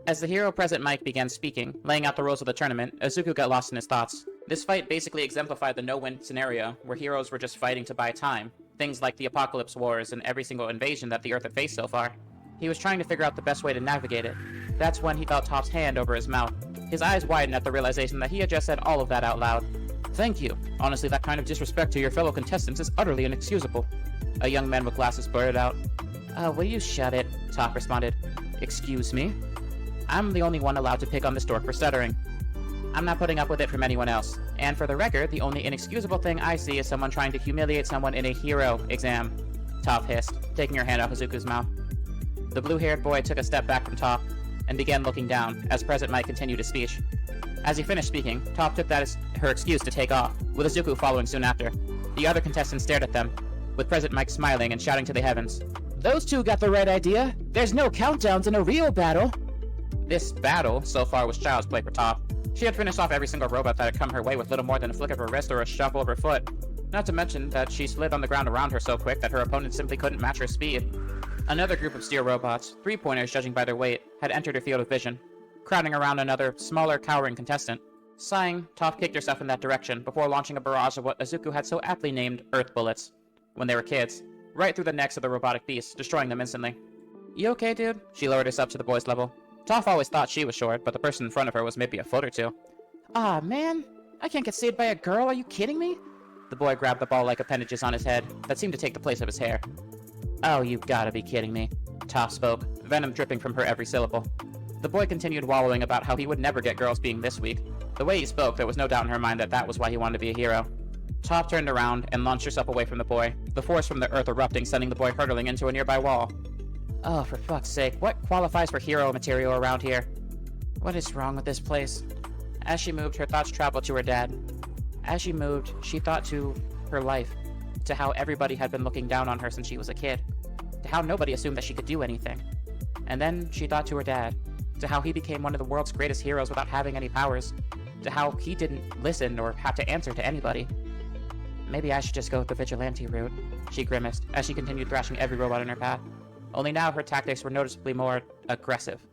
As the hero present Mike began speaking, laying out the rules of the tournament, Izuku got lost in his thoughts. This fight basically exemplified the no-win scenario, where heroes were just fighting to buy time, things like the Apocalypse Wars and every single invasion that the Earth had faced so far. He was trying to figure out the best way to navigate it. That's when he felt Top's hand over his mouth. His eyes widened at the realization that he had just said all of that out loud. "Thank you. Honestly, that kind of disrespect to your fellow contestants is utterly inexcusable," a young man with glasses blurted out. Will you shut it?" Top responded. "Excuse me? I'm the only one allowed to pick on this dork for stuttering. I'm not putting up with it from anyone else. And for the record, the only inexcusable thing I see is someone trying to humiliate someone in a hero exam," Top hissed, taking her hand off Izuku's mouth. The blue-haired boy took a step back from Top and began looking down as President Mike continued his speech. As he finished speaking, Top took that as her excuse to take off, with Izuku following soon after. The other contestants stared at them, with President Mike smiling and shouting to the heavens. "Those two got the right idea! There's no countdowns in a real battle!" This battle, so far, was child's play for Top. She had finished off every single robot that had come her way with little more than a flick of her wrist or a shuffle of her foot. Not to mention that she slid on the ground around her so quick that her opponent simply couldn't match her speed. Another group of steel robots, three-pointers judging by their weight, had entered her field of vision, crowding around another, smaller, cowering contestant. Sighing, Top kicked herself in that direction before launching a barrage of what Izuku had so aptly named Earth Bullets, when they were kids, right through the necks of the robotic beasts, destroying them instantly. "You okay, dude?" She lowered herself to the boy's level. Toph always thought she was short, but the person in front of her was maybe a foot or two. "Aw, man! I can't get saved by a girl, are you kidding me?" The boy grabbed the ball-like appendages on his head that seemed to take the place of his hair. "Oh, you gotta be kidding me," Toph spoke, venom dripping from her every syllable. The boy continued wallowing about how he would never get girls being this weak. The way he spoke, there was no doubt in her mind that that was why he wanted to be a hero. Toph turned around and launched herself away from the boy, the force from the earth erupting, sending the boy hurtling into a nearby wall. Oh, for fuck's sake, what qualifies for hero material around here? What is wrong with this place? As she moved, her thoughts traveled to her dad. As she moved, she thought to her life, to how everybody had been looking down on her since she was a kid, to how nobody assumed that she could do anything. And then she thought to her dad, to how he became one of the world's greatest heroes without having any powers, to how he didn't listen or have to answer to anybody. Maybe I should just go with the vigilante route, she grimaced as she continued thrashing every robot in her path. Only now her tactics were noticeably more aggressive.